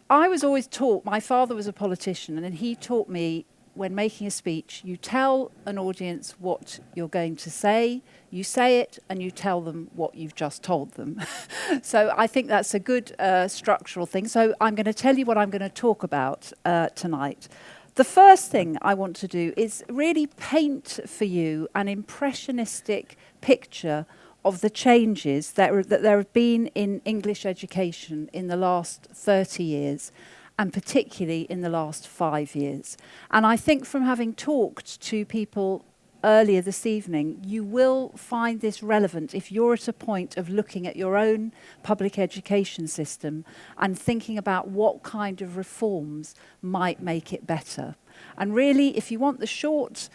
I was always taught, my father was a politician, and he taught me when making a speech, you tell an audience what you're going to say it, and you tell them what you've just told them. So I think that's a good structural thing. So I'm going to tell you what I'm going to talk about tonight. The first thing I want to do is really paint for you an impressionistic picture of the changes that there have been in English education in the last 30 years, and particularly in the last 5 years. And I think from having talked to people earlier this evening, you will find this relevant if you're at a point of looking at your own public education system and thinking about what kind of reforms might make it better. And really, if you want the short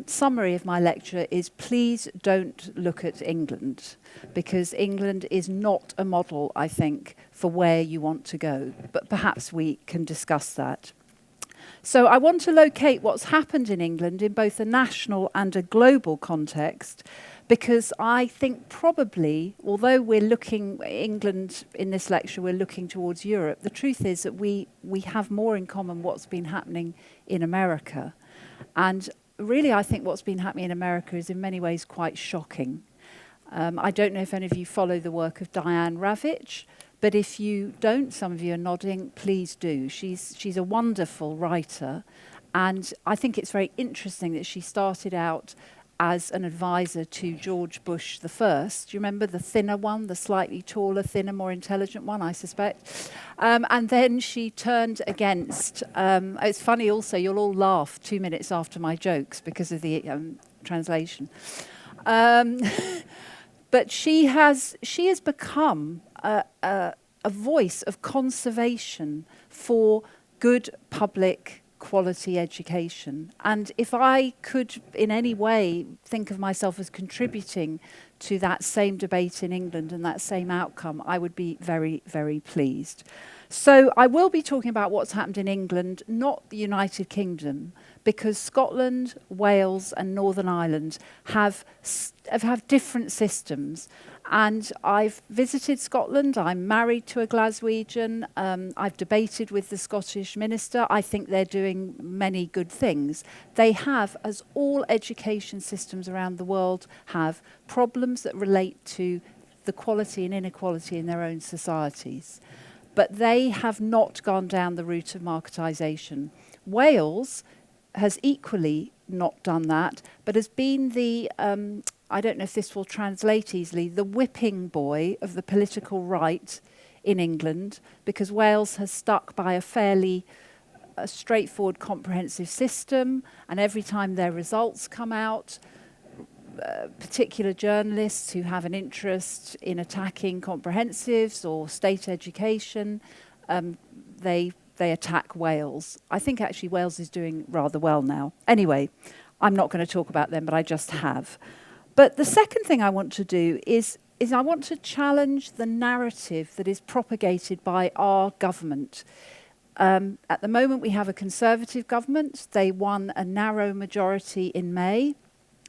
summary of my lecture is, please don't look at England, because England is not a model, I think, for where you want to go. But perhaps we can discuss that. So I want to locate what's happened in England in both a national and a global context, because I think probably, although we're looking England in this lecture, we're looking towards Europe, the truth is that we have more in common what's been happening in America. And really, I think what's been happening in America is in many ways quite shocking. I don't know if any of you follow the work of Diane Ravitch, but if you don't, some of you are nodding, please do. She's a wonderful writer, and I think it's very interesting that she started out as an advisor to George Bush the First. Do you remember the thinner one, the slightly taller, thinner, more intelligent one, I suspect? And then she turned against, it's funny also, you'll all laugh 2 minutes after my jokes because of the translation. But she has become a voice of conservation for good public quality education. And if I could in any way think of myself as contributing to that same debate in England and that same outcome, I would be very, very pleased. So I will be talking about what's happened in England, not the United Kingdom, because Scotland, Wales and Northern Ireland have different systems. And I've visited Scotland. I'm married to a Glaswegian. I've debated with the Scottish minister. I think they're doing many good things. They have, as all education systems around the world have, problems that relate to the quality and inequality in their own societies. But they have not gone down the route of marketisation. Wales has equally not done that, but has been the I don't know if this will translate easily, the whipping boy of the political right in England, because Wales has stuck by a fairly straightforward, comprehensive system, and every time their results come out, particular journalists who have an interest in attacking comprehensives or state education, they attack Wales. I think actually Wales is doing rather well now. Anyway, I'm not going to talk about them, but I just have. But the second thing I want to do is I want to challenge the narrative that is propagated by our government. At the moment, we have a Conservative government. They won a narrow majority in May,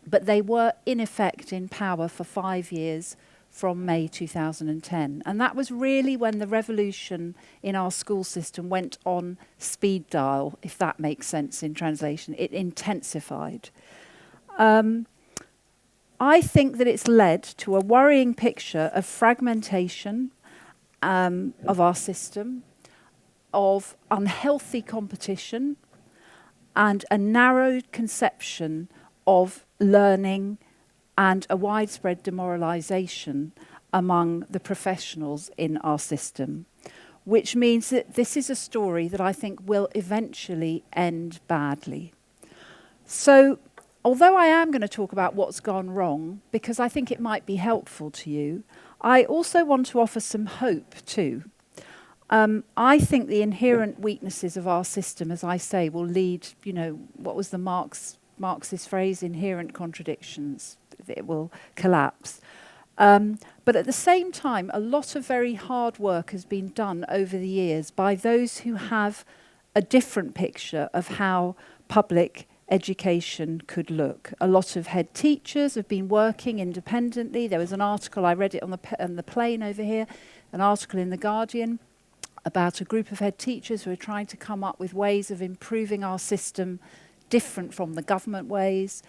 but they were in effect in power for 5 years from May 2010. And that was really when the revolution in our school system went on speed dial, if that makes sense in translation. It intensified. I think that it's led to a worrying picture of fragmentation of our system, of unhealthy competition, and a narrowed conception of learning and a widespread demoralisation among the professionals in our system, which means that this is a story that I think will eventually end badly. So, although I am going to talk about what's gone wrong, because I think it might be helpful to you, I also want to offer some hope too. I think the inherent weaknesses of our system, as I say, will lead, what was the Marxist phrase, inherent contradictions. It will collapse. But at the same time, a lot of very hard work has been done over the years by those who have a different picture of how public education could look. A lot of head teachers have been working independently. There was an article, I read it on the plane over here, an article in The Guardian, about a group of head teachers who are trying to come up with ways of improving our system different from the government ways.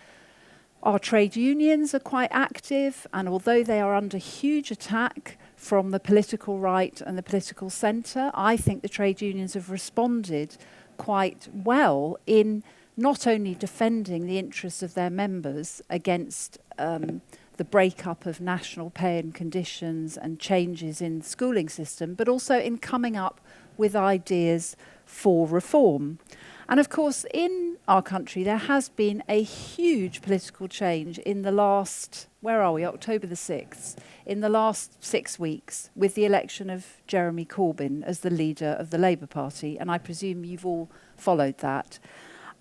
Our trade unions are quite active, and although they are under huge attack from the political right and the political centre, I think the trade unions have responded quite well in not only defending the interests of their members against the breakup of national pay and conditions and changes in the schooling system, but also in coming up with ideas for reform. And of course, in our country, there has been a huge political change in the last, October the 6th, in the last 6 weeks, with the election of Jeremy Corbyn as the leader of the Labour Party. And I presume you've all followed that.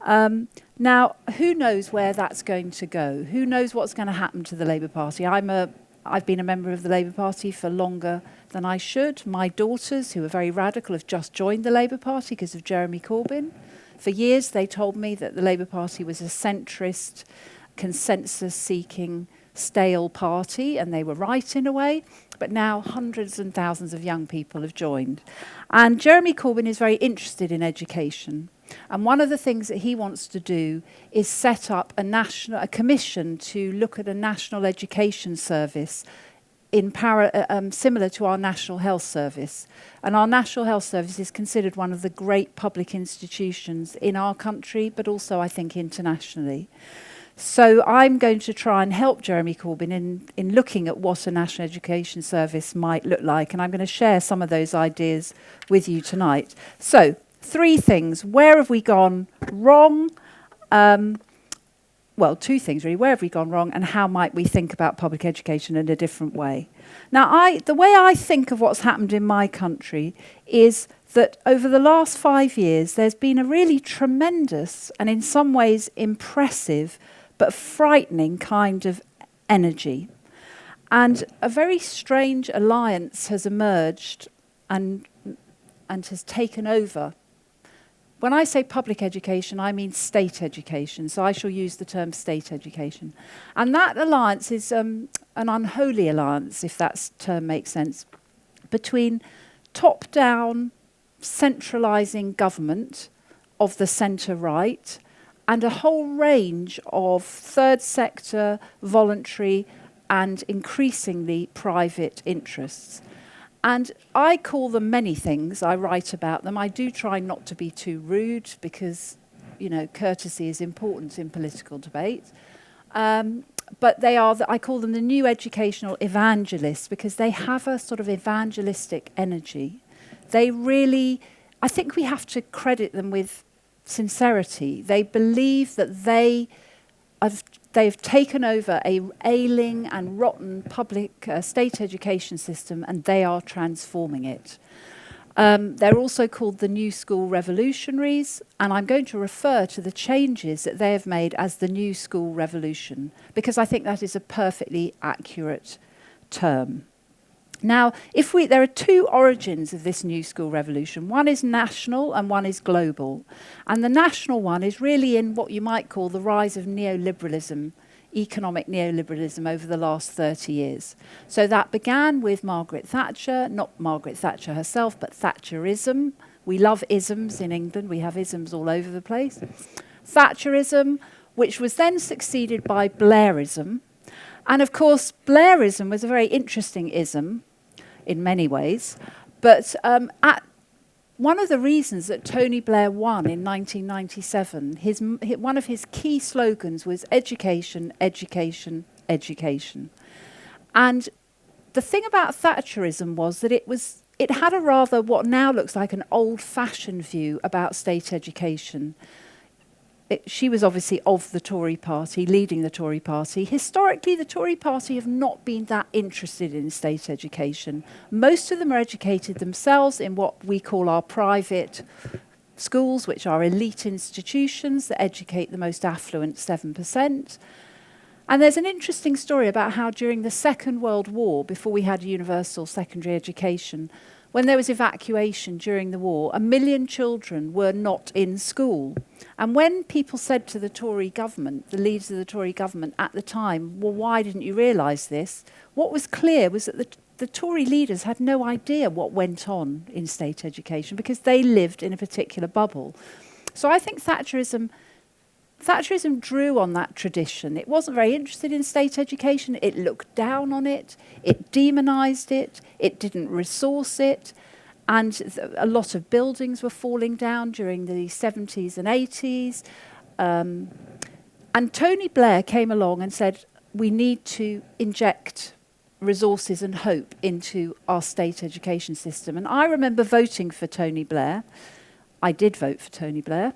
Now, who knows where that's going to go? Who knows what's going to happen to the Labour Party? I've been a member of the Labour Party for longer than I should. My daughters, who are very radical, have just joined the Labour Party because of Jeremy Corbyn. For years, they told me that the Labour Party was a centrist, consensus-seeking, stale party, and they were right in a way. But now hundreds and thousands of young people have joined. And Jeremy Corbyn is very interested in education. And one of the things that he wants to do is set up a commission to look at a national education service similar to our National Health Service. And our National Health Service is considered one of the great public institutions in our country, but also, I think, internationally. So I'm going to try and help Jeremy Corbyn in looking at what a national education service might look like. And I'm going to share some of those ideas with you tonight. So, 3 things. Where have we gone wrong? Well, 2 things really. Where have we gone wrong, and how might we think about public education in a different way? Now, the way I think of what's happened in my country is that over the last 5 years, there's been a really tremendous and in some ways impressive but frightening kind of energy. And a very strange alliance has emerged and has taken over. When I say public education, I mean state education. So I shall use the term state education. And that alliance is an unholy alliance, if that term makes sense, between top-down, centralising government of the centre-right and a whole range of third sector, voluntary and increasingly private interests. And I call them many things. I write about them. I do try not to be too rude because, courtesy is important in political debate. But I call them the new educational evangelists because they have a sort of evangelistic energy. I think we have to credit them with sincerity. They believe that they've taken over a ailing and rotten public state education system, and they are transforming it. They're also called the New School Revolutionaries, and I'm going to refer to the changes that they have made as the New School Revolution, because I think that is a perfectly accurate term. Now, there are 2 origins of this New School Revolution. One is national and one is global. And the national one is really in what you might call the rise of neoliberalism, economic neoliberalism over the last 30 years. So that began with Margaret Thatcher, not Margaret Thatcher herself, but Thatcherism. We love isms in England. We have isms all over the place. Thatcherism, which was then succeeded by Blairism. And of course, Blairism was a very interesting ism in many ways. But one of the reasons that Tony Blair won in 1997, one of his key slogans was education, education, education. And the thing about Thatcherism was that it had a rather what now looks like an old-fashioned view about state education. She was obviously of the Tory party, leading the Tory party. Historically, the Tory party have not been that interested in state education. Most of them are educated themselves in what we call our private schools, which are elite institutions that educate the most affluent 7%. And there's an interesting story about how during the Second World War, before we had universal secondary education, when there was evacuation during the war, 1 million children were not in school. And when people said to the Tory government, the leaders of the Tory government at the time, well, why didn't you realise this? What was clear was that the Tory leaders had no idea what went on in state education because they lived in a particular bubble. So I think Thatcherism drew on that tradition. It wasn't very interested in state education. It looked down on it. It demonised it. It didn't resource it. And a lot of buildings were falling down during the 70s and 80s. And Tony Blair came along and said, we need to inject resources and hope into our state education system. And I remember voting for Tony Blair. I did vote for Tony Blair.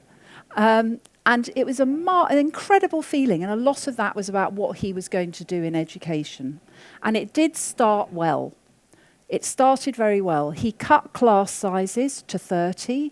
And it was an incredible feeling, and a lot of that was about what he was going to do in education. And it did start well. It started very well. He cut class sizes to 30.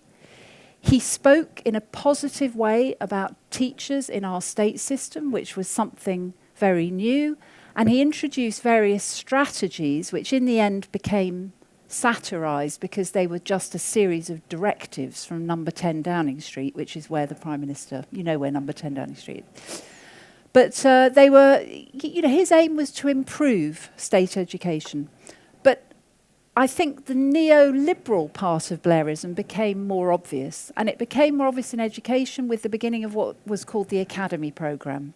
He spoke in a positive way about teachers in our state system, which was something very new. And he introduced various strategies, which in the end became satirised because they were just a series of directives from number 10 Downing Street, which is where the Prime Minister, you know where number 10 Downing Street is. But they were, his aim was to improve state education. But I think the neoliberal part of Blairism became more obvious. And it became more obvious in education with the beginning of what was called the Academy Programme.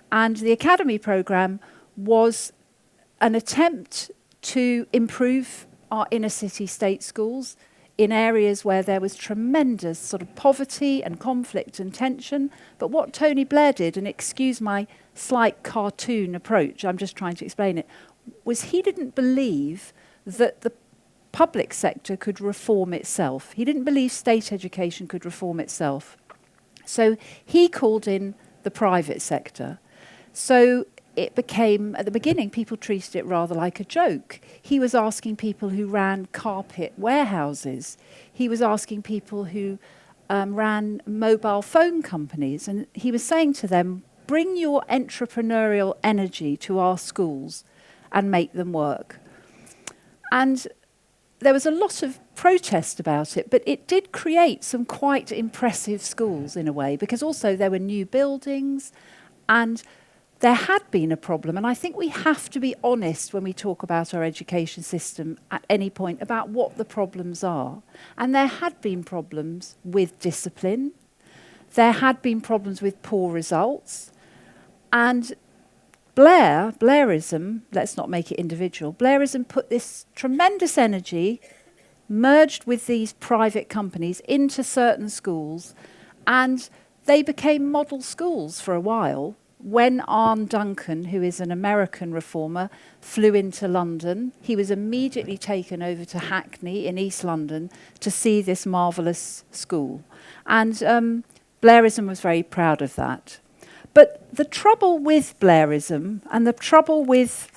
And the Academy Programme was an attempt to improve our inner city state schools in areas where there was tremendous sort of poverty and conflict and tension. But what Tony Blair did, and excuse my slight cartoon approach, I'm just trying to explain it, was he didn't believe that the public sector could reform itself. He didn't believe state education could reform itself. So he called in the private sector. So it became, at the beginning, people treated it rather like a joke. He was asking people who ran carpet warehouses. He was asking people who ran mobile phone companies. And he was saying to them, bring your entrepreneurial energy to our schools and make them work. And there was a lot of protest about it, but it did create some quite impressive schools in a way, because also there were new buildings and there had been a problem, and I think we have to be honest when we talk about our education system at any point about what the problems are. And there had been problems with discipline. There had been problems with poor results. And Blairism, let's not make it individual, Blairism put this tremendous energy, merged with these private companies into certain schools, and they became model schools for a while. When Arne Duncan, who is an American reformer, flew into London, he was immediately taken over to Hackney in East London to see this marvellous school. And Blairism was very proud of that. But the trouble with Blairism and the trouble with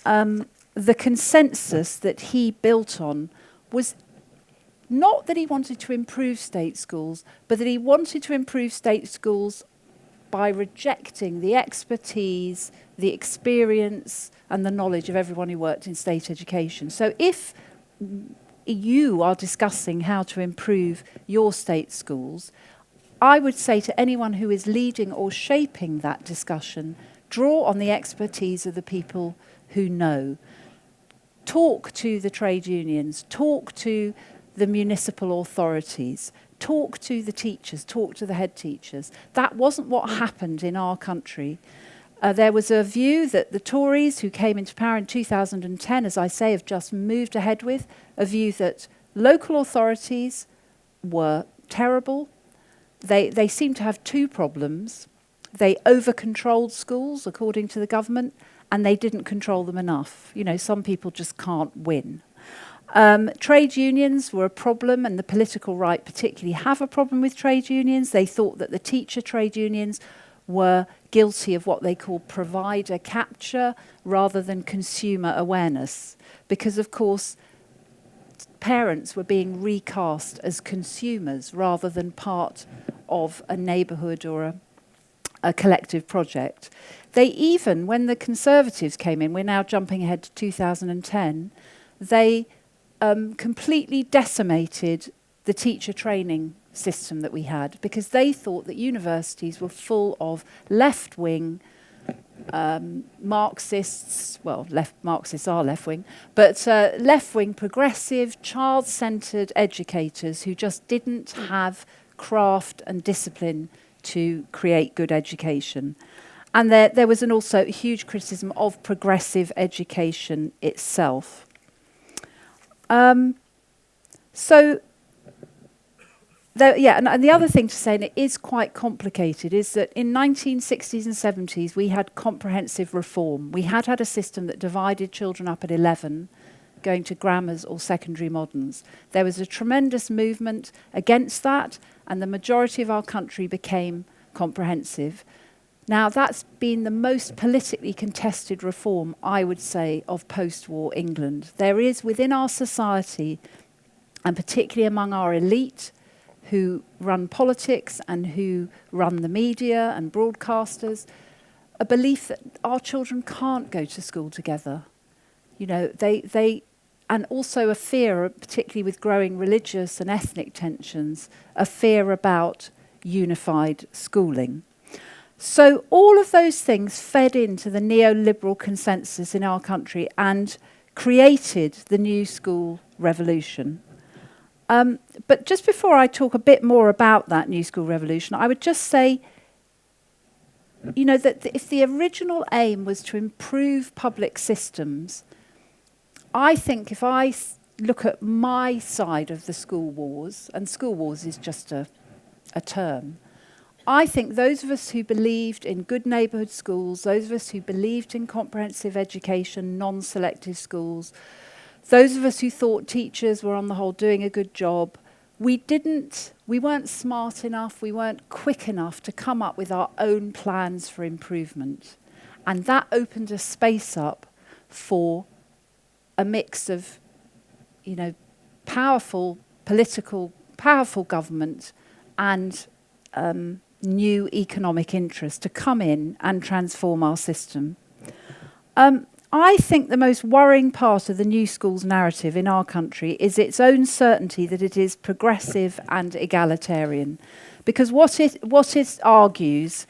the consensus that he built on was not that he wanted to improve state schools, but that he wanted to improve state schools by rejecting the expertise, the experience, and the knowledge of everyone who worked in state education. So if you are discussing how to improve your state schools, I would say to anyone who is leading or shaping that discussion, draw on the expertise of the people who know. Talk to the trade unions, talk to the municipal authorities, talk to the teachers, talk to the head teachers. That wasn't what happened in our country. There was a view that the Tories, who came into power in 2010, as I say, have just moved ahead with, a view that local authorities were terrible. They seemed to have two problems. They over-controlled schools, according to the government, and they didn't control them enough. You know, some people just can't win. Trade unions were a problem, and the political right particularly have a problem with trade unions. They thought that the teacher trade unions were guilty of what they call provider capture rather than consumer awareness, because, of course, parents were being recast as consumers rather than part of a neighbourhood or a collective project. They even, when the Conservatives came in, we're now jumping ahead to 2010, they completely decimated the teacher training system that we had, because they thought that universities were full of left-wing Marxists, well, Marxists are left-wing, but left-wing, progressive, child-centred educators who just didn't have craft and discipline to create good education. And there was also a huge criticism of progressive education itself. And the other thing to say, and it is quite complicated, is that in 1960s and 70s we had comprehensive reform. We had a system that divided children up at 11, going to grammars or secondary moderns. There was a tremendous movement against that, and the majority of our country became comprehensive. Now, that's been the most politically contested reform, I would say, of post-war England. There is within our society, and particularly among our elite, who run politics and who run the media and broadcasters, a belief that our children can't go to school together. You know, and also a fear, particularly with growing religious and ethnic tensions, a fear about unified schooling. So all of those things fed into the neoliberal consensus in our country and created the new school revolution. But just before I talk a bit more about that new school revolution, I would just say, you know, that if the original aim was to improve public systems, I think if I look at my side of the school wars, and school wars is just a term, I think those of us who believed in good neighbourhood schools, those of us who believed in comprehensive education, non-selective schools, those of us who thought teachers were on the whole doing a good job, we weren't smart enough, we weren't quick enough to come up with our own plans for improvement. And that opened a space up for a mix of, you know, powerful government and new economic interest to come in and transform our system. I think the most worrying part of the new schools narrative in our country is its own certainty that it is progressive and egalitarian. Because what it argues,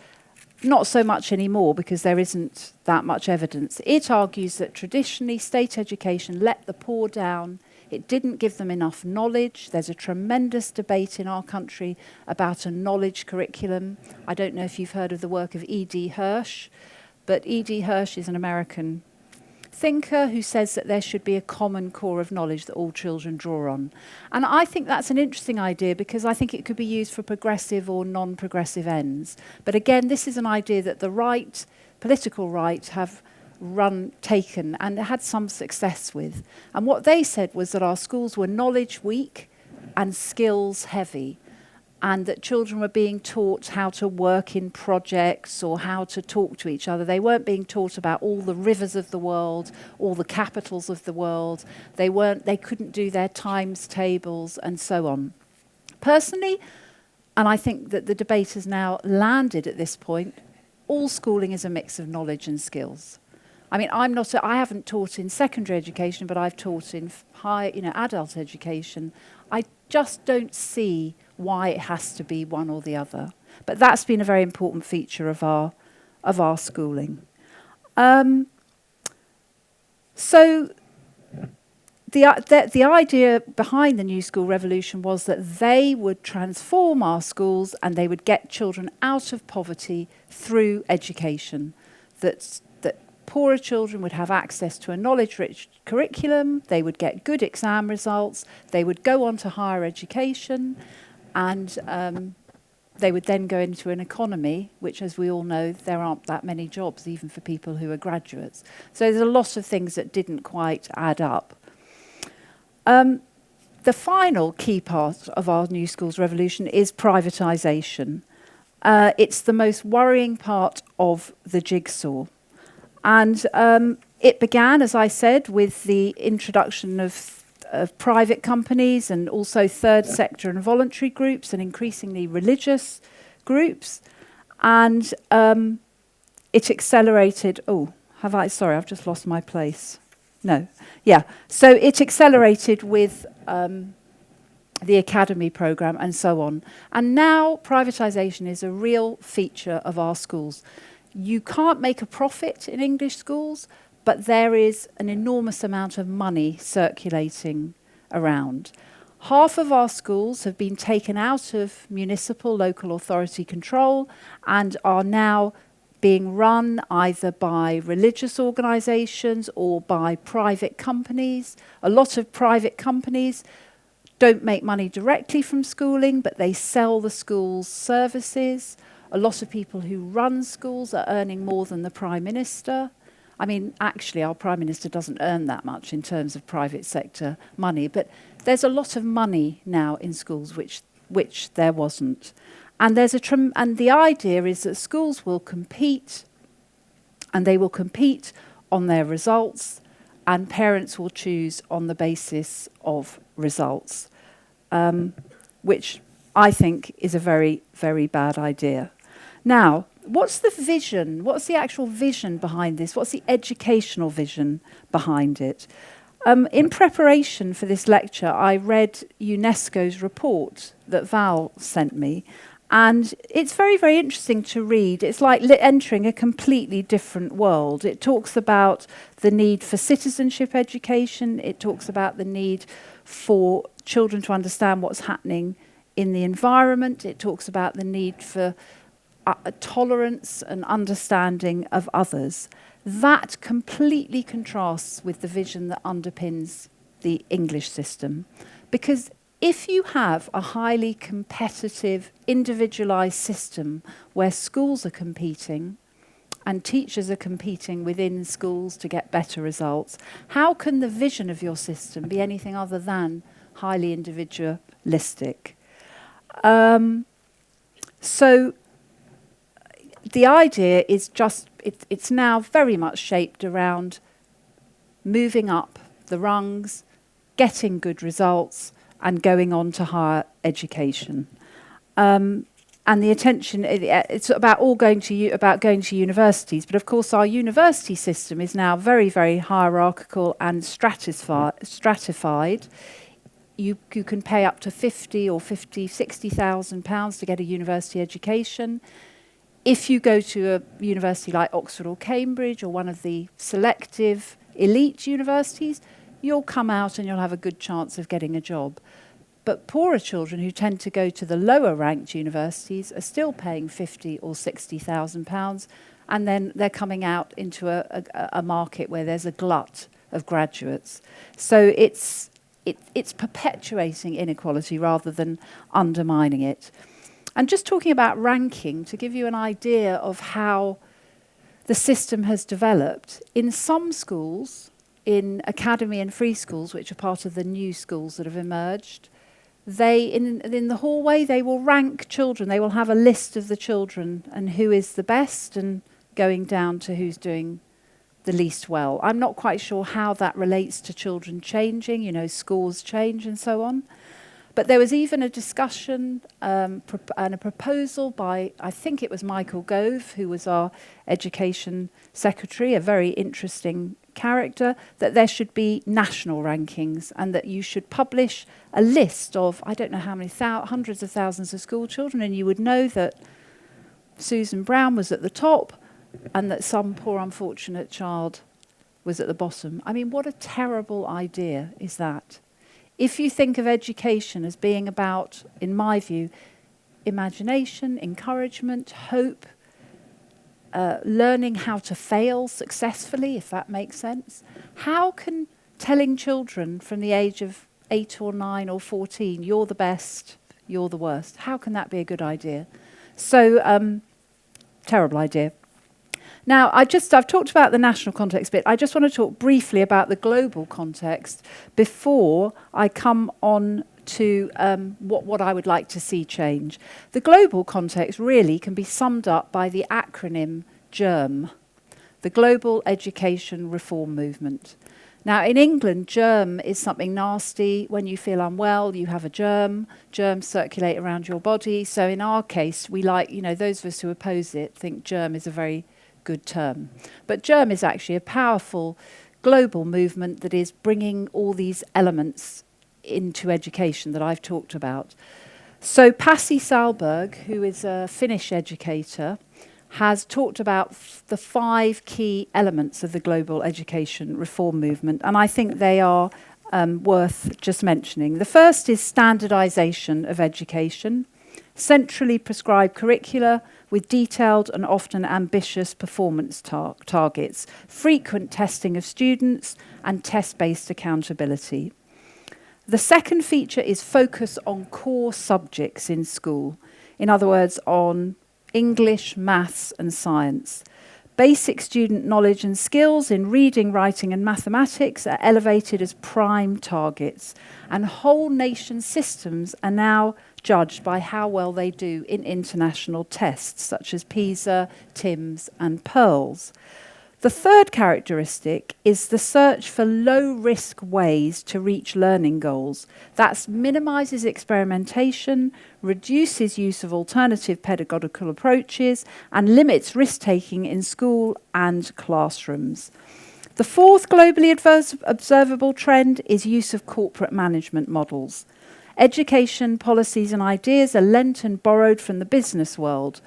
not so much anymore because there isn't that much evidence, it argues that traditionally state education let the poor down. It didn't give them enough knowledge. There's a tremendous debate in our country about a knowledge curriculum. I don't know if you've heard of the work of E.D. Hirsch, but E.D. Hirsch is an American thinker who says that there should be a common core of knowledge that all children draw on. And I think that's an interesting idea because I think it could be used for progressive or non-progressive ends. But again, this is an idea that the right, political right, have taken and had some success with. And what they said was that our schools were knowledge weak and skills heavy, and that children were being taught how to work in projects or how to talk to each other. They weren't being taught about all the rivers of the world, all the capitals of the world. They couldn't do their times tables and so on. Personally, and I think that the debate has now landed at this point, all schooling is a mix of knowledge and skills. I mean, I haven't taught in secondary education, but I've taught in adult education. I just don't see why it has to be one or the other. But that's been a very important feature of our schooling. So the idea behind the New School Revolution was that they would transform our schools and they would get children out of poverty through education. That poorer children would have access to a knowledge-rich curriculum, they would get good exam results, they would go on to higher education, and they would then go into an economy, which, as we all know, there aren't that many jobs, even for people who are graduates. So there's a lot of things that didn't quite add up. The final key part of our New Schools Revolution is privatisation. It's the most worrying part of the jigsaw. And it began, as I said, with the introduction of private companies and also third sector and voluntary groups and increasingly religious groups. And it accelerated... Sorry, I've just lost my place. No. Yeah. So it accelerated with the academy programme and so on. And now privatisation is a real feature of our schools. You can't make a profit in English schools, but there is an enormous amount of money circulating around. Half of our schools have been taken out of municipal local authority control and are now being run either by religious organisations or by private companies. A lot of private companies don't make money directly from schooling, but they sell the school's services. A lot of people who run schools are earning more than the Prime Minister. I mean, actually, our Prime Minister doesn't earn that much in terms of private sector money, but there's a lot of money now in schools which there wasn't. And and the idea is that schools will compete, and they will compete on their results, and parents will choose on the basis of results, which I think is a very, very bad idea. Now, what's the vision? What's the actual vision behind this? What's the educational vision behind it? In preparation for this lecture, I read UNESCO's report that Val sent me, and it's very, very interesting to read. It's like entering a completely different world. It talks about the need for citizenship education. It talks about the need for children to understand what's happening in the environment. It talks about the need for tolerance and understanding of others. That completely contrasts with the vision that underpins the English system. Because if you have a highly competitive, individualised system where schools are competing and teachers are competing within schools to get better results, how can the vision of your system be anything other than highly individualistic? So the idea is just, it's now very much shaped around moving up the rungs, getting good results, and going on to higher education. And the attention, it's about going to universities, but of course our university system is now very, very hierarchical and stratified. You can pay up to 50 or 60,000 pounds to get a university education. If you go to a university like Oxford or Cambridge or one of the selective elite universities, you'll come out and you'll have a good chance of getting a job. But poorer children who tend to go to the lower ranked universities are still paying 50 or 60,000 pounds, and then they're coming out into a market where there's a glut of graduates. So it's perpetuating inequality rather than undermining it. And just talking about ranking, to give you an idea of how the system has developed, in some schools, in academy and free schools, which are part of the new schools that have emerged, in the hallway, they will rank children. They will have a list of the children and who is the best, and going down to who's doing the least well. I'm not quite sure how that relates to children changing, scores change and so on. But there was even a discussion and a proposal by, I think it was Michael Gove, who was our education secretary, a very interesting character, that there should be national rankings and that you should publish a list of, I don't know how many, hundreds of thousands of school children, and you would know that Susan Brown was at the top and that some poor unfortunate child was at the bottom. I mean, what a terrible idea is that? If you think of education as being about, in my view, imagination, encouragement, hope, learning how to fail successfully, if that makes sense, how can telling children from the age of 8 or 9 or 14, you're the best, you're the worst, how can that be a good idea? So, terrible idea. Now, I've talked about the national context bit. I just want to talk briefly about the global context before I come on to what I would like to see change. The global context really can be summed up by the acronym GERM, the Global Education Reform Movement. Now, in England, germ is something nasty. When you feel unwell, you have a germ. Germs circulate around your body. So in our case, we like, those of us who oppose it think germ is a very good term. But germ is actually a powerful global movement that is bringing all these elements into education that I've talked about. So Pasi Sahlberg, who is a Finnish educator, has talked about the 5 key elements of the global education reform movement, and I think they are worth just mentioning. The first is standardisation of education, centrally prescribed curricula with detailed and often ambitious performance targets, frequent testing of students, and test-based accountability. The second feature is focus on core subjects in school, in other words, on English, maths and science. Basic student knowledge and skills in reading, writing and mathematics are elevated as prime targets, and whole nation systems are now judged by how well they do in international tests such as PISA, TIMSS and PIRLS. The third characteristic is the search for low-risk ways to reach learning goals. That minimises experimentation, reduces use of alternative pedagogical approaches, and limits risk-taking in school and classrooms. The fourth globally observable trend is use of corporate management models. Education policies and ideas are lent and borrowed from the business world.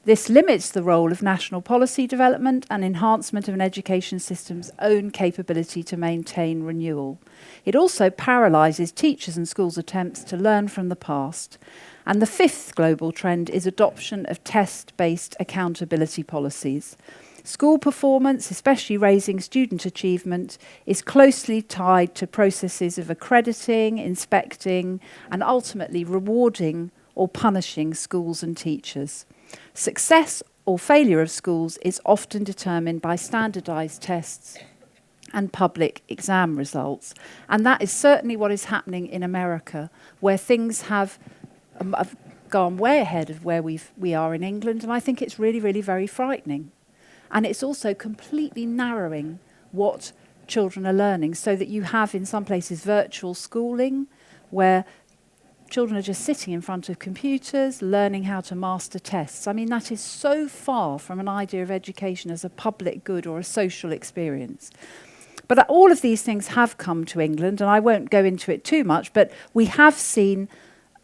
This limits the role of national policy development and enhancement of an education system's own capability to maintain renewal. It also paralyses teachers and schools' attempts to learn from the past. And the fifth global trend is adoption of test-based accountability policies. School performance, especially raising student achievement, is closely tied to processes of accrediting, inspecting, and ultimately rewarding or punishing schools and teachers. Success or failure of schools is often determined by standardised tests and public exam results. And that is certainly what is happening in America, where things have gone way ahead of where we are in England. And I think it's really, really very frightening. And it's also completely narrowing what children are learning, so that you have in some places virtual schooling where children are just sitting in front of computers, learning how to master tests. I mean, that is so far from an idea of education as a public good or a social experience. But all of these things have come to England, and I won't go into it too much, but we have seen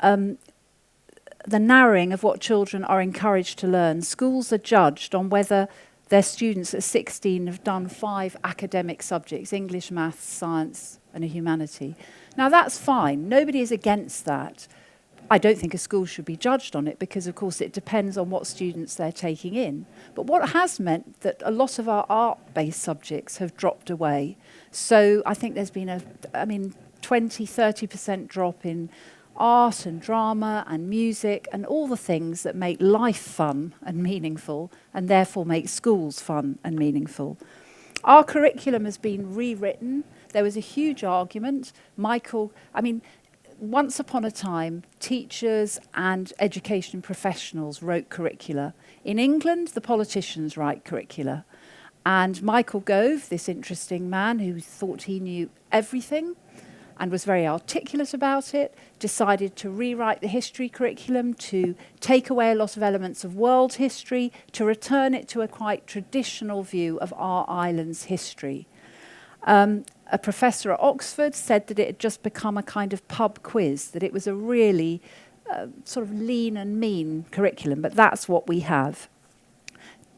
the narrowing of what children are encouraged to learn. Schools are judged on whether their students at 16 have done 5 academic subjects: English, maths, science, and a humanity. Now, that's fine. Nobody is against that. I don't think a school should be judged on it because, of course, it depends on what students they're taking in. But what has meant that a lot of our art-based subjects have dropped away. So I think there's been 20-30% drop in art and drama and music and all the things that make life fun and meaningful and therefore make schools fun and meaningful. Our curriculum has been rewritten. There was a huge argument. Once upon a time, teachers and education professionals wrote curricula. In England, the politicians write curricula. And Michael Gove, this interesting man who thought he knew everything and was very articulate about it, decided to rewrite the history curriculum, to take away a lot of elements of world history, to return it to a quite traditional view of our island's history. A professor at Oxford said that it had just become a kind of pub quiz, that it was a really sort of lean and mean curriculum, but that's what we have.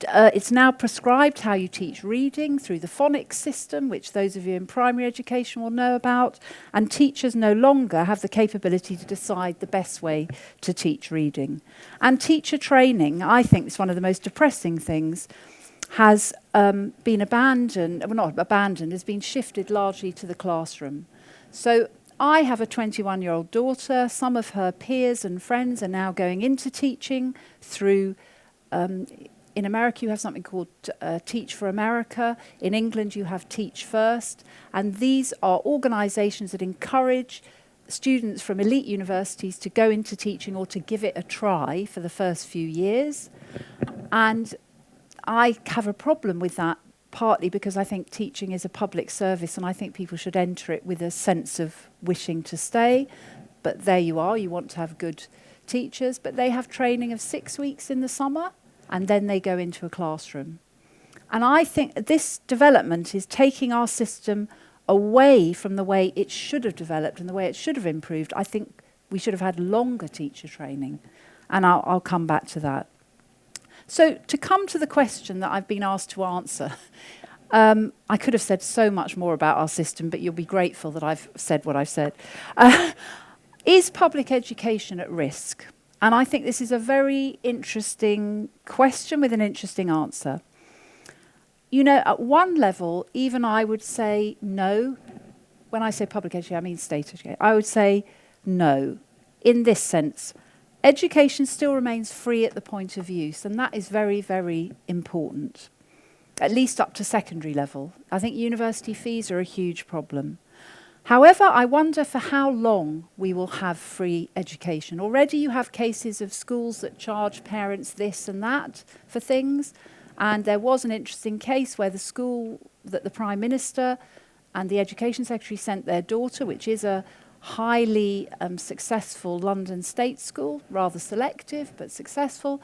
It's now prescribed how you teach reading through the phonics system, which those of you in primary education will know about, and teachers no longer have the capability to decide the best way to teach reading. And teacher training, I think, is one of the most depressing things, has been abandoned, well, not abandoned, has been shifted largely to the classroom. So I have a 21-year-old daughter. Some of her peers and friends are now going into teaching through in America, you have something called Teach for America. In England, you have Teach First. And these are organisations that encourage students from elite universities to go into teaching or to give it a try for the first few years. And I have a problem with that, partly because I think teaching is a public service and I think people should enter it with a sense of wishing to stay. But there you are, you want to have good teachers. But they have training of 6 weeks in the summer, and then they go into a classroom. And I think this development is taking our system away from the way it should have developed and the way it should have improved. I think we should have had longer teacher training. And I'll come back to that. So to come to the question that I've been asked to answer, I could have said so much more about our system, but you'll be grateful that I've said what I've said. Is public education at risk? And I think this is a very interesting question with an interesting answer. You know, at one level, even I would say no. When I say public education, I mean state education. I would say no. In this sense, education still remains free at the point of use, and that is very, very important, at least up to secondary level. I think university fees are a huge problem. However, I wonder for how long we will have free education. Already you have cases of schools that charge parents this and that for things, and there was an interesting case where the school that the Prime Minister and the Education Secretary sent their daughter, which is a highly successful London state school, rather selective but successful.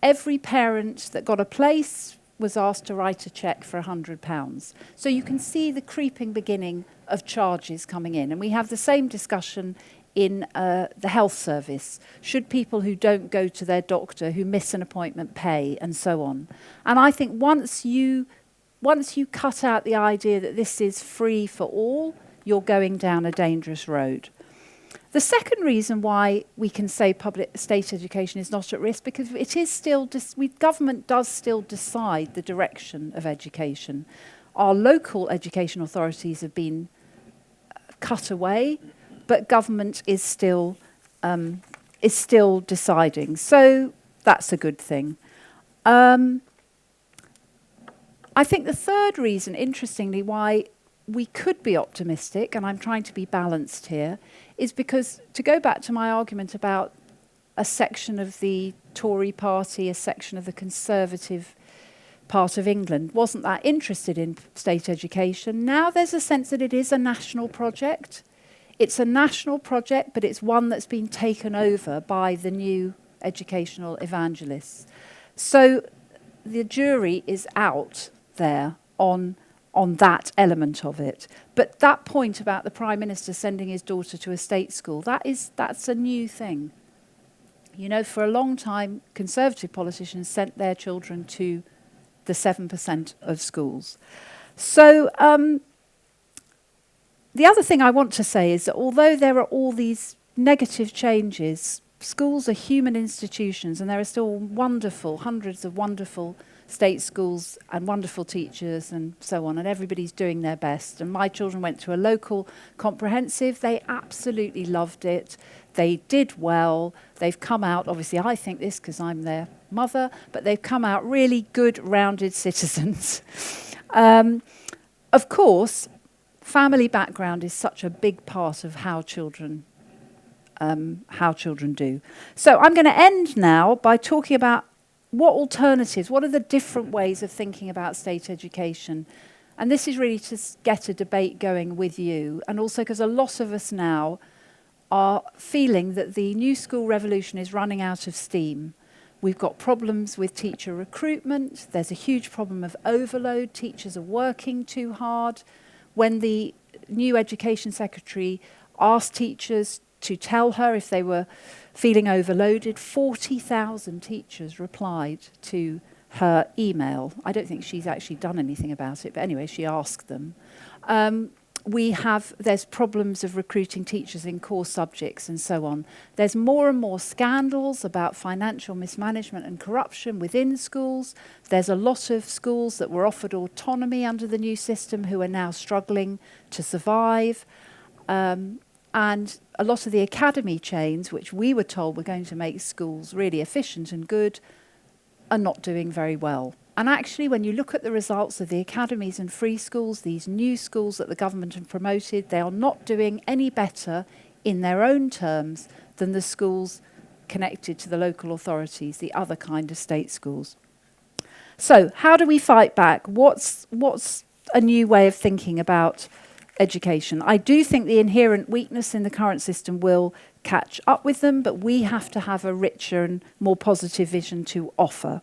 Every parent that got a place was asked to write a cheque for £100. So you can see the creeping beginning of charges coming in. And we have the same discussion in the health service. Should people who don't go to their doctor, who miss an appointment, pay, and so on? And I think once you cut out the idea that this is free for all, you're going down a dangerous road. The second reason why we can say public state education is not at risk, because it is still, government does still decide the direction of education. Our local education authorities have been cut away, but government is still deciding. So that's a good thing. I think the third reason, interestingly, why we could be optimistic, and I'm trying to be balanced here, is because, to go back to my argument about a section of the Tory party, a section of the Conservative part of England, wasn't that interested in state education. Now there's a sense that it is a national project. It's a national project, but it's one that's been taken over by the new educational evangelists. So the jury is out there on that element of it. But that point about the Prime Minister sending his daughter to a state school, that's a new thing. You know, for a long time, Conservative politicians sent their children to the 7% of schools. So the other thing I want to say is that although there are all these negative changes, schools are human institutions, and there are still hundreds of wonderful state schools and wonderful teachers and so on, and everybody's doing their best. And my children went to a local comprehensive. They absolutely loved it. They did well. They've come out, obviously I think this because I'm their mother, but they've come out really good, rounded citizens. Of course, family background is such a big part of how children do. So I'm going to end now by talking about what alternatives, what are the different ways of thinking about state education? And this is really to get a debate going with you, and also because a lot of us now are feeling that the new school revolution is running out of steam. We've got problems with teacher recruitment. There's a huge problem of overload. Teachers are working too hard. When the new education secretary asked teachers to tell her if they were feeling overloaded, 40,000 teachers replied to her email. I don't think she's actually done anything about it, but anyway, she asked them. There's problems of recruiting teachers in core subjects and so on. There's more and more scandals about financial mismanagement and corruption within schools. There's a lot of schools that were offered autonomy under the new system who are now struggling to survive. And a lot of the academy chains, which we were told were going to make schools really efficient and good, are not doing very well. And actually, when you look at the results of the academies and free schools, these new schools that the government have promoted, they are not doing any better in their own terms than the schools connected to the local authorities, the other kind of state schools. So how do we fight back? What's a new way of thinking about education? I do think the inherent weakness in the current system will catch up with them, but we have to have a richer and more positive vision to offer.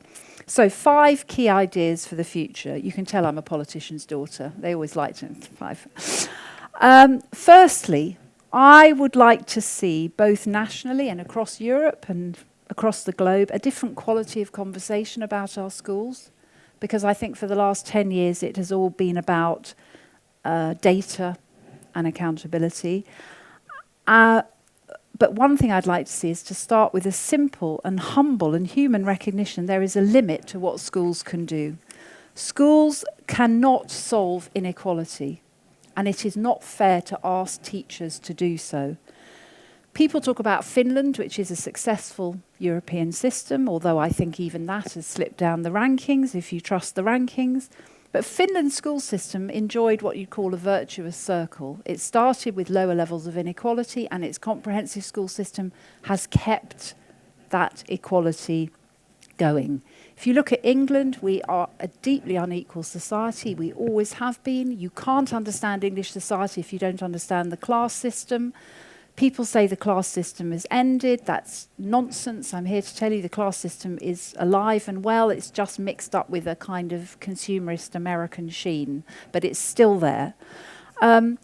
So 5 key ideas for the future. You can tell I'm a politician's daughter. They always like to 5. Firstly, I would like to see both nationally and across Europe and across the globe, a different quality of conversation about our schools, because I think for the last 10 years it has all been about data and accountability. But one thing I'd like to see is to start with a simple and humble and human recognition there is a limit to what schools can do. Schools cannot solve inequality, and it is not fair to ask teachers to do so. People talk about Finland, which is a successful European system, although I think even that has slipped down the rankings, if you trust the rankings. But Finland's school system enjoyed what you'd call a virtuous circle. It started with lower levels of inequality, and its comprehensive school system has kept that equality going. If you look at England, we are a deeply unequal society. We always have been. You can't understand English society if you don't understand the class system. People say the class system has ended. That's nonsense. I'm here to tell you the class system is alive and well. It's just mixed up with a kind of consumerist American sheen, but it's still there. And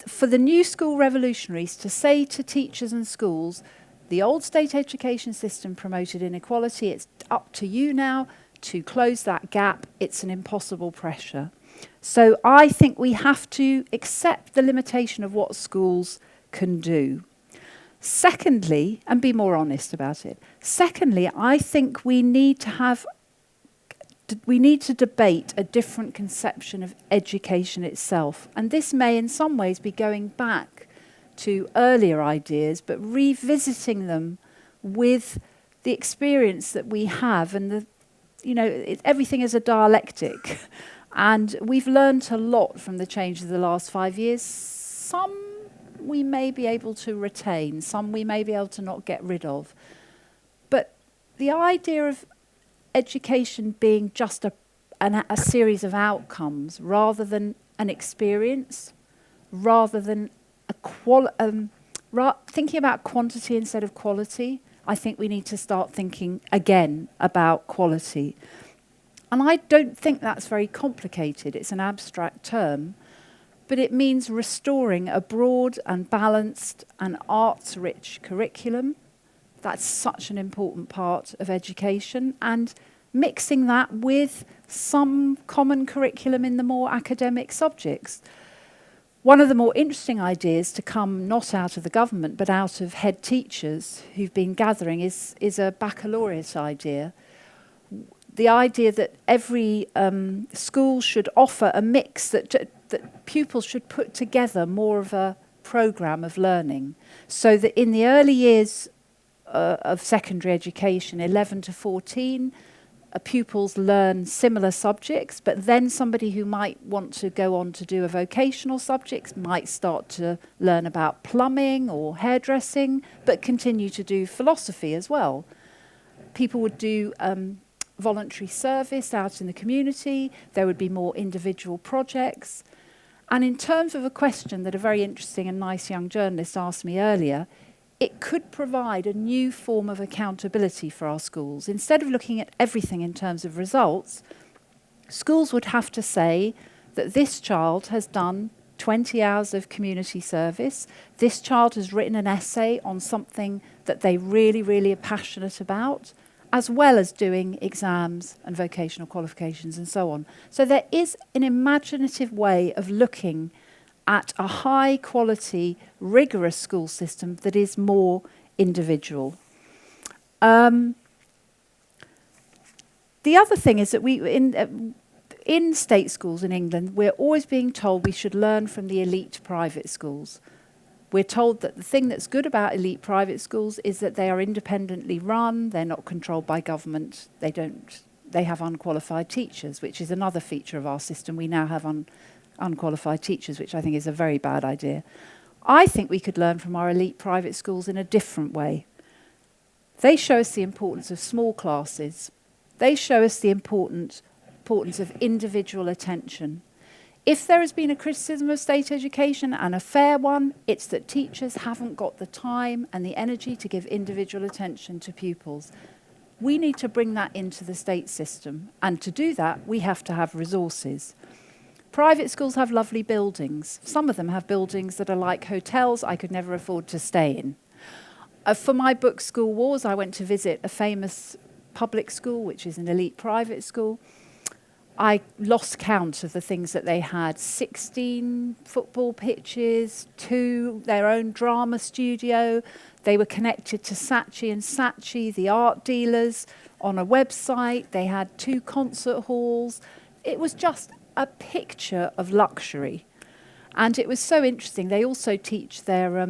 for the new school revolutionaries to say to teachers and schools, the old state education system promoted inequality. It's up to you now to close that gap. It's an impossible pressure. So I think we have to accept the limitation of what schools can do. Secondly, and be more honest about it. Secondly, I think we need to debate a different conception of education itself. And this may in some ways be going back to earlier ideas, but revisiting them with the experience that we have. And everything is a dialectic. And we've learned a lot from the change of the last 5 years. Some we may be able to retain, some we may be able to not get rid of. But the idea of education being just a series of outcomes rather than an experience, rather than thinking about quantity instead of quality, I think we need to start thinking again about quality. And I don't think that's very complicated. It's an abstract term. But it means restoring a broad and balanced and arts-rich curriculum. That's such an important part of education. And mixing that with some common curriculum in the more academic subjects. One of the more interesting ideas to come not out of the government but out of head teachers who've been gathering is a baccalaureate idea. The idea that every school should offer a mix that pupils should put together more of a programme of learning, so that in the early years of secondary education, 11 to 14, pupils learn similar subjects, but then somebody who might want to go on to do a vocational subject might start to learn about plumbing or hairdressing, but continue to do philosophy as well. People would do voluntary service out in the community. There would be more individual projects. And in terms of a question that a very interesting and nice young journalist asked me earlier, it could provide a new form of accountability for our schools. Instead of looking at everything in terms of results, schools would have to say that this child has done 20 hours of community service, this child has written an essay on something that they really, really are passionate about, as well as doing exams and vocational qualifications and so on. So there is an imaginative way of looking at a high-quality, rigorous school system that is more individual. The other thing is that in state schools in England, we're always being told we should learn from the elite private schools. We're told that the thing that's good about elite private schools is that they are independently run, they're not controlled by government, they have unqualified teachers, which is another feature of our system. We now have unqualified teachers, which I think is a very bad idea. I think we could learn from our elite private schools in a different way. They show us the importance of small classes. They show us the importance of individual attention. If there has been a criticism of state education, and a fair one, it's that teachers haven't got the time and the energy to give individual attention to pupils. We need to bring that into the state system, and to do that, we have to have resources. Private schools have lovely buildings. Some of them have buildings that are like hotels I could never afford to stay in. For my book, School Wars, I went to visit a famous public school, which is an elite private school. I lost count of the things that they had. 16 football pitches, 2, their own drama studio. They were connected to Saatchi and Saatchi, the art dealers, on a website. They had 2 concert halls. It was just a picture of luxury. And it was so interesting. They also teach their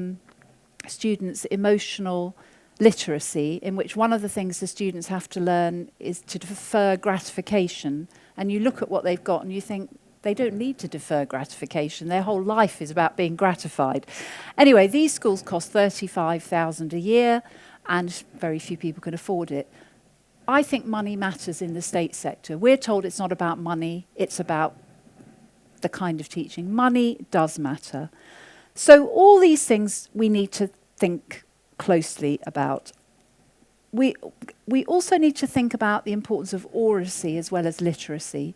students emotional literacy, in which one of the things the students have to learn is to defer gratification. And you look at what they've got and you think, they don't need to defer gratification. Their whole life is about being gratified. Anyway, these schools cost $35,000 a year, and very few people can afford it. I think money matters in the state sector. We're told it's not about money, it's about the kind of teaching. Money does matter. So all these things we need to think closely about. We also need to think about the importance of oracy as well as literacy.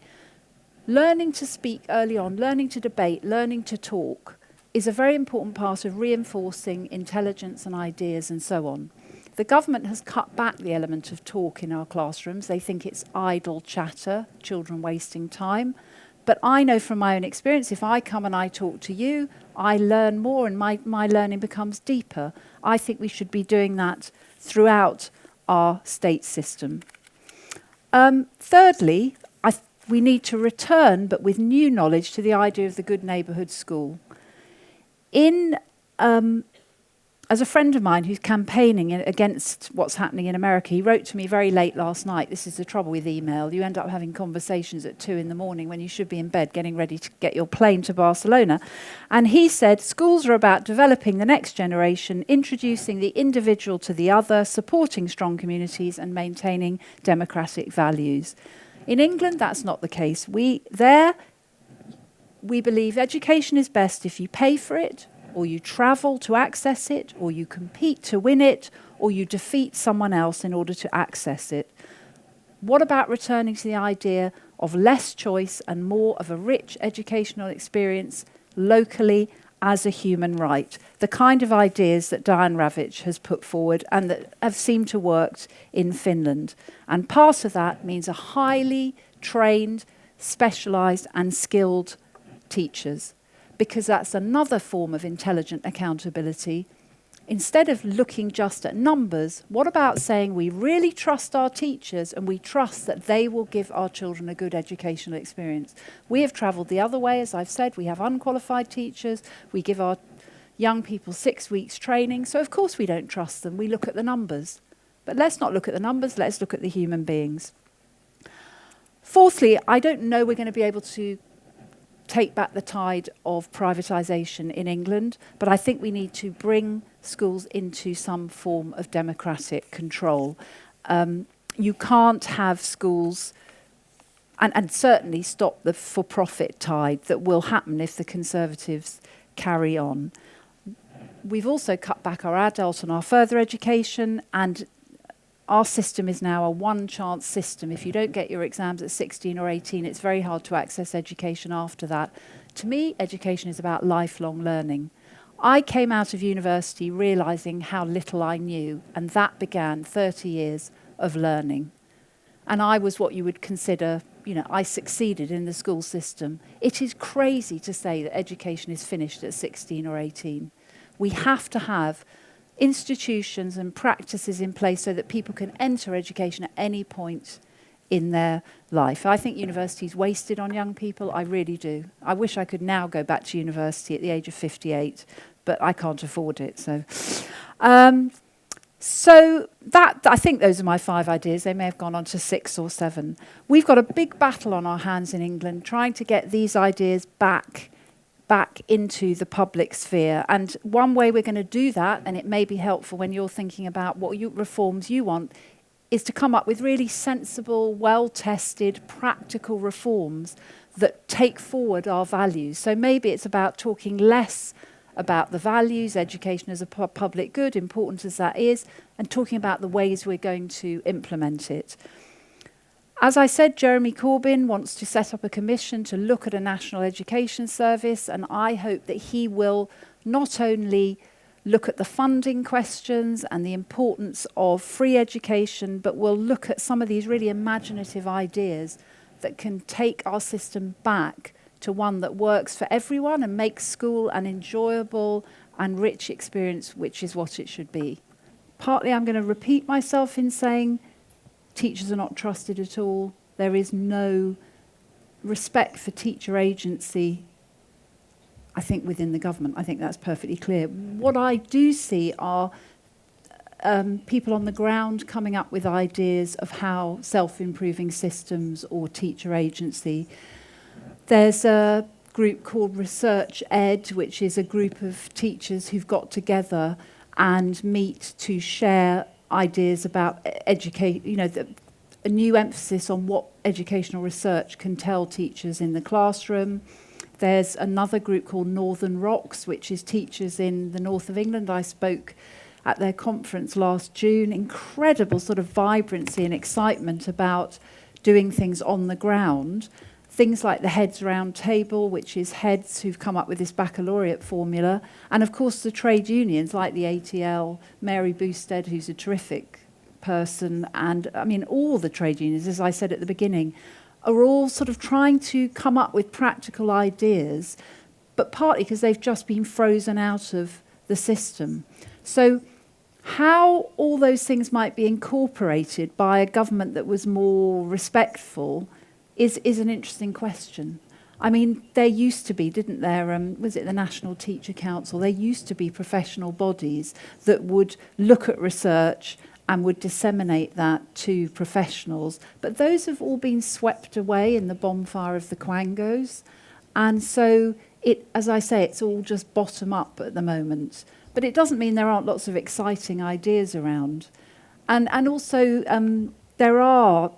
Learning to speak early on, learning to debate, learning to talk is a very important part of reinforcing intelligence and ideas and so on. The government has cut back the element of talk in our classrooms. They think it's idle chatter, children wasting time. But I know from my own experience, if I come and I talk to you, I learn more and my learning becomes deeper. I think we should be doing that throughout our state system. Thirdly, we need to return, but with new knowledge, to the idea of the good neighbourhood school. As a friend of mine who's campaigning against what's happening in America, he wrote to me very late last night. This is the trouble with email. You end up having conversations at 2 a.m. when you should be in bed getting ready to get your plane to Barcelona. And he said, schools are about developing the next generation, introducing the individual to the other, supporting strong communities and maintaining democratic values. In England, that's not the case. We believe education is best if you pay for it, or you travel to access it, or you compete to win it, or you defeat someone else in order to access it. What about returning to the idea of less choice and more of a rich educational experience locally as a human right? The kind of ideas that Diane Ravitch has put forward and that have seemed to work in Finland. And part of that means a highly trained, specialised and skilled teachers, because that's another form of intelligent accountability. Instead of looking just at numbers, what about saying we really trust our teachers and we trust that they will give our children a good educational experience? We have travelled the other way, as I've said. We have unqualified teachers. We give our young people 6 weeks training. So of course we don't trust them. We look at the numbers. But let's not look at the numbers. Let's look at the human beings. Fourthly, I don't know we're going to be able to take back the tide of privatisation in England, but I think we need to bring schools into some form of democratic control. You can't have schools, and certainly stop the for-profit tide that will happen if the Conservatives carry on. We've also cut back our adult and our further education, and our system is now a one-chance system. If you don't get your exams at 16 or 18, it's very hard to access education after that. To me, education is about lifelong learning. I came out of university realising how little I knew, and that began 30 years of learning. And I was what you would consider, I succeeded in the school system. It is crazy to say that education is finished at 16 or 18. We have to have institutions and practices in place so that people can enter education at any point in their life. I think university is wasted on young people. I really do. I wish I could now go back to university at the age of 58, but I can't afford it. So I think those are my 5 ideas. They may have gone on to 6 or 7. We've got a big battle on our hands in England trying to get these ideas back into the public sphere. And one way we're going to do that, and it may be helpful when you're thinking about what reforms you want, is to come up with really sensible, well-tested, practical reforms that take forward our values. So maybe it's about talking less about the values, education as a public good, important as that is, and talking about the ways we're going to implement it. As I said, Jeremy Corbyn wants to set up a commission to look at a national education service, and I hope that he will not only look at the funding questions and the importance of free education, but we'll look at some of these really imaginative ideas that can take our system back to one that works for everyone and makes school an enjoyable and rich experience, which is what it should be. Partly I'm going to repeat myself in saying teachers are not trusted at all. There is no respect for teacher agency, I think, within the government. I think that's perfectly clear. What I do see are people on the ground coming up with ideas of how self-improving systems or teacher agency. There's a group called Research Ed, which is a group of teachers who've got together and meet to share ideas about educate, a new emphasis on what educational research can tell teachers in the classroom. There's another group called Northern Rocks, which is teachers in the north of England. I spoke at their conference last June. Incredible sort of vibrancy and excitement about doing things on the ground. Things like the Heads Round Table, which is heads who've come up with this baccalaureate formula. And of course the trade unions like the ATL, Mary Boosted, who's a terrific person, and I mean all the trade unions, as I said at the beginning, are all sort of trying to come up with practical ideas, but partly because they've just been frozen out of the system. So how all those things might be incorporated by a government that was more respectful is an interesting question. I mean, there used to be, didn't there, was it the National Teacher Council? There used to be professional bodies that would look at research and would disseminate that to professionals. But those have all been swept away in the bonfire of the Quangos. And so, as I say, it's all just bottom up at the moment. But it doesn't mean there aren't lots of exciting ideas around. And also, there are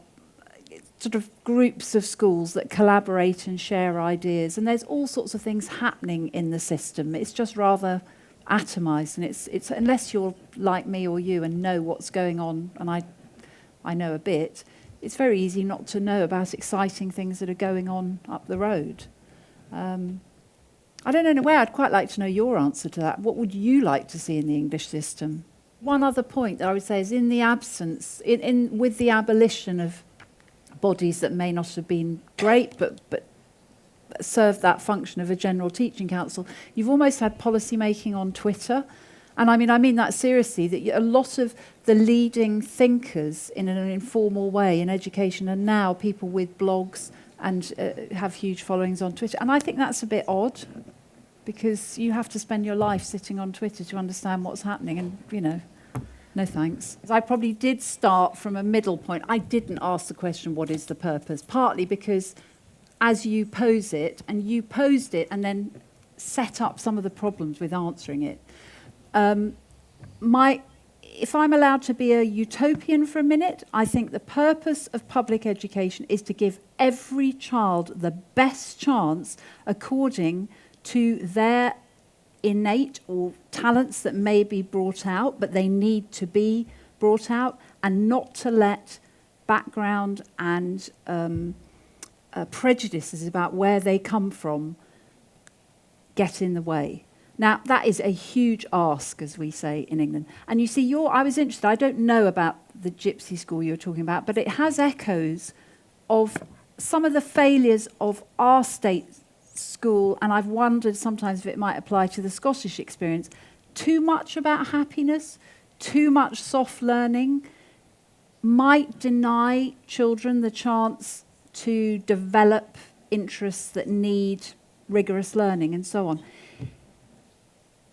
sort of groups of schools that collaborate and share ideas. And there's all sorts of things happening in the system. It's just rather atomized, and it's unless you're like me or you and know what's going on, and I know a bit, it's very easy not to know about exciting things that are going on up the road. I don't know, in a way, I'd quite like to know your answer to that. What would you like to see in the English system? One other point that I would say is in the absence, with the abolition of bodies that may not have been great, but served that function of a general teaching council, you've almost had policy making on Twitter. And I mean that seriously, that a lot of the leading thinkers in an informal way in education are now people with blogs and have huge followings on Twitter. And I think that's a bit odd, because you have to spend your life sitting on Twitter to understand what's happening, and, no thanks. I probably did start from a middle point. I didn't ask the question, what is the purpose? Partly because as you pose it, and you posed it and then set up some of the problems with answering it. If I'm allowed to be a utopian for a minute, I think the purpose of public education is to give every child the best chance according to their innate or talents that may be brought out, but they need to be brought out, and not to let background and prejudices about where they come from get in the way. Now, that is a huge ask, as we say in England. And you see, I was interested, I don't know about the gypsy school you were talking about, but it has echoes of some of the failures of our state school, and I've wondered sometimes if it might apply to the Scottish experience. Too much about happiness, too much soft learning, might deny children the chance to develop interests that need rigorous learning and so on.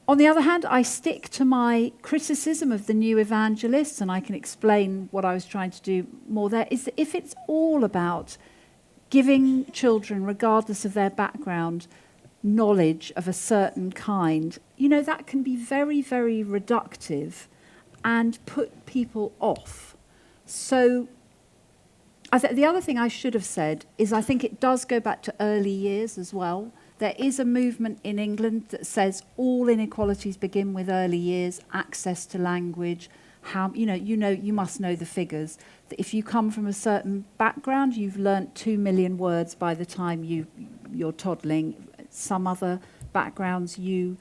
On the other hand, I stick to my criticism of the new evangelists, and I can explain what I was trying to do more there, is that if it's all about giving children, regardless of their background, knowledge of a certain kind, that can be very, very reductive and put people off. So the other thing I should have said is I think it does go back to early years as well. There is a movement in England that says all inequalities begin with early years, access to language, you must know the figures. That if you come from a certain background, you've learnt 2 million words by the time you're toddling. Some other backgrounds, you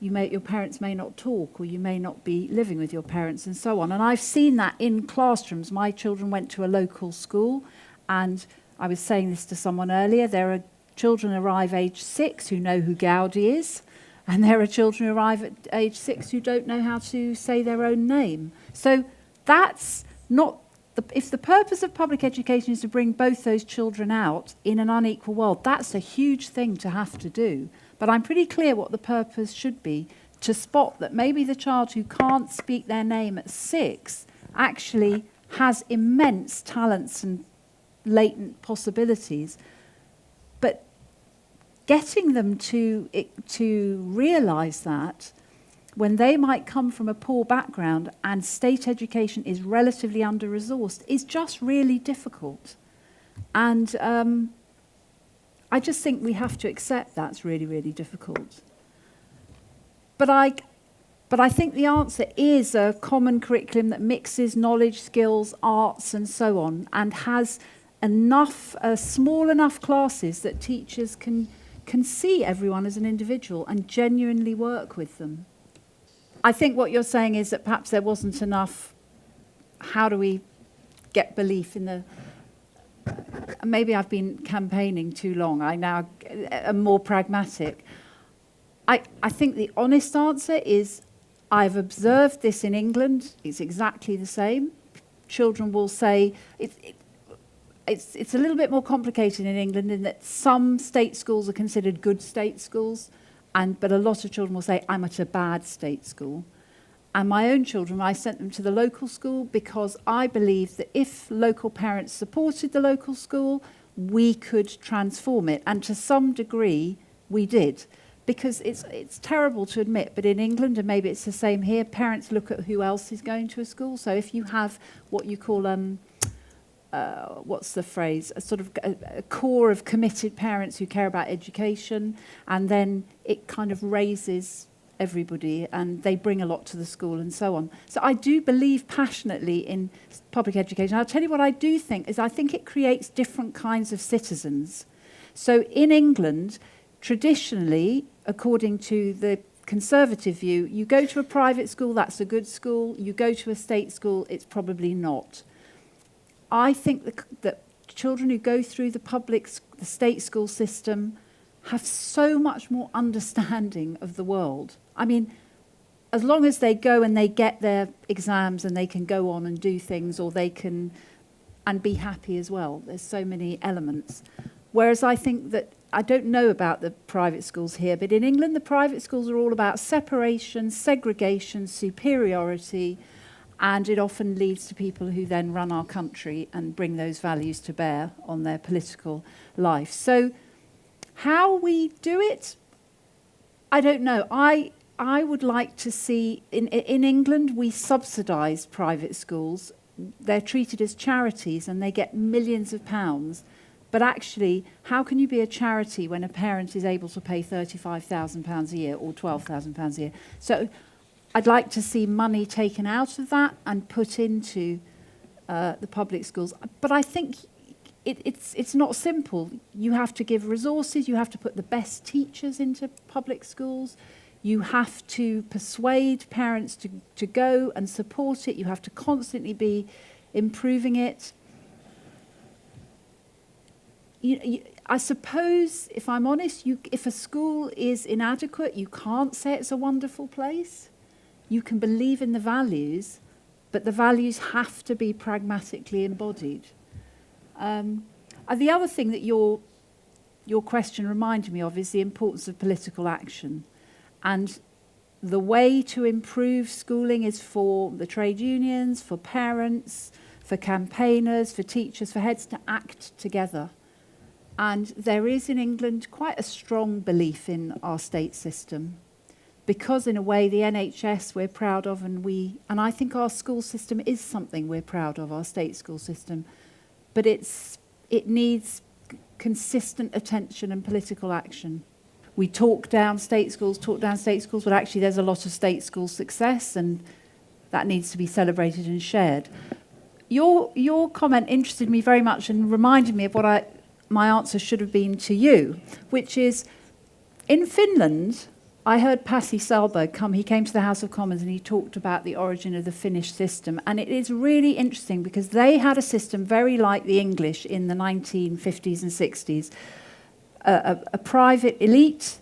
your parents may not talk, or you may not be living with your parents, and so on. And I've seen that in classrooms. My children went to a local school, and I was saying this to someone earlier, there are children arrive age 6 who know who Gaudi is, and there are children who arrive at age 6 who don't know how to say their own name. So that's not, if the purpose of public education is to bring both those children out in an unequal world, that's a huge thing to have to do. But I'm pretty clear what the purpose should be, to spot that maybe the child who can't speak their name at 6 actually has immense talents and latent possibilities. But getting them to realise that when they might come from a poor background and state education is relatively under-resourced is just really difficult. And I just think we have to accept that's really, really difficult. But I think the answer is a common curriculum that mixes knowledge, skills, arts, and so on, and has enough, small enough classes that teachers can see everyone as an individual and genuinely work with them. I think what you're saying is that perhaps there wasn't enough, how do we get belief in the... Maybe I've been campaigning too long. I now am more pragmatic. I think the honest answer is I've observed this in England. It's exactly the same. Children will say... It's a little bit more complicated in England in that some state schools are considered good state schools, but a lot of children will say, I'm at a bad state school. And my own children, I sent them to the local school because I believed that if local parents supported the local school, we could transform it. And to some degree, we did. Because it's terrible to admit, but in England, and maybe it's the same here, parents look at who else is going to a school. So if you have what you call, what's the phrase, a sort of a core of committed parents who care about education, and then it kind of raises everybody, and they bring a lot to the school and so on. So I do believe passionately in public education. I'll tell you what I do think is I think it creates different kinds of citizens. So in England, traditionally, according to the conservative view, you go to a private school, that's a good school. You go to a state school, it's probably not. I think that children who go through the state school system have so much more understanding of the world. I mean, as long as they go and they get their exams and they can go on and do things, or they can and be happy as well. There's so many elements. Whereas I think that, I don't know about the private schools here, but in England the private schools are all about separation, segregation, superiority, and it often leads to people who then run our country and bring those values to bear on their political life. So how we do it, I don't know. I would like to see, in England, we subsidise private schools. They're treated as charities and they get millions of pounds. But actually, how can you be a charity when a parent is able to pay £35,000 a year or £12,000 a year? So I'd like to see money taken out of that and put into the public schools. But I think it's not simple. You have to give resources. You have to put the best teachers into public schools. You have to persuade parents to go and support it. You have to constantly be improving it. I suppose, if I'm honest, if a school is inadequate, you can't say it's a wonderful place. You can believe in the values, but the values have to be pragmatically embodied. The other thing that your question reminded me of is the importance of political action. And the way to improve schooling is for the trade unions, for parents, for campaigners, for teachers, for heads to act together. And there is in England quite a strong belief in our state system, because in a way the NHS we're proud of, and I think our school system is something we're proud of, our state school system, but it needs consistent attention and political action. We talk down state schools, but actually there's a lot of state school success, and that needs to be celebrated and shared. Your comment interested me very much and reminded me of what my answer should have been to you, which is, in Finland, I heard Pasi Sahlberg come, he came to the House of Commons and he talked about the origin of the Finnish system. And it is really interesting because they had a system very like the English in the 1950s and 60s. A private elite,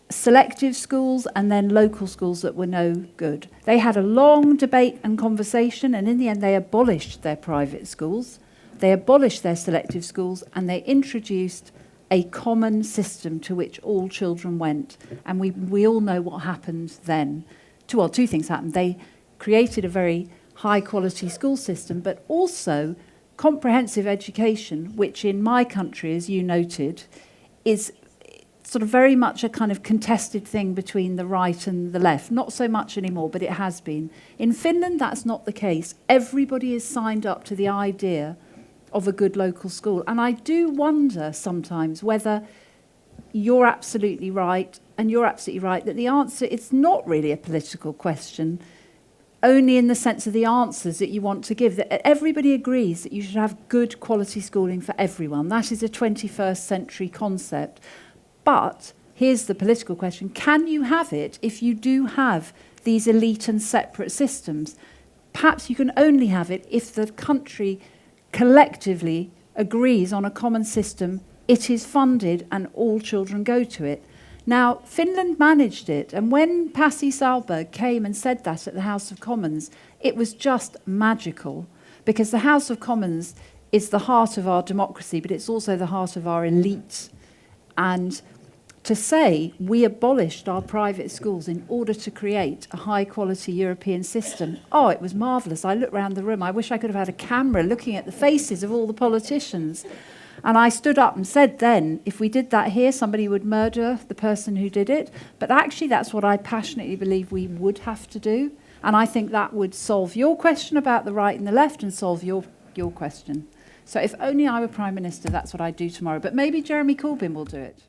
selective schools, and then local schools that were no good. They had a long debate and conversation, and in the end they abolished their private schools, they abolished their selective schools, and they introduced a common system to which all children went. And we all know what happened then. Two things happened. They created a very high-quality school system, but also comprehensive education, which in my country, as you noted, is sort of very much a kind of contested thing between the right and the left. Not so much anymore, but it has been. In Finland, that's not the case. Everybody is signed up to the idea of a good local school. And I do wonder sometimes whether you're absolutely right, and you're absolutely right, that the answer, it's not really a political question, only in the sense of the answers that you want to give. That everybody agrees that you should have good quality schooling for everyone. That is a 21st century concept. But here's the political question. Can you have it if you do have these elite and separate systems? Perhaps you can only have it if the country collectively agrees on a common system, it is funded and all children go to it. Now, Finland managed it, and when Pasi Sahlberg came and said that at the House of Commons, it was just magical, because the House of Commons is the heart of our democracy, but it's also the heart of our elite. And to say we abolished our private schools in order to create a high-quality European system, oh, it was marvellous. I looked around the room. I wish I could have had a camera looking at the faces of all the politicians. And I stood up and said then, if we did that here, somebody would murder the person who did it. But actually, that's what I passionately believe we would have to do. And I think that would solve your question about the right and the left and solve your question. So if only I were Prime Minister, that's what I'd do tomorrow. But maybe Jeremy Corbyn will do it.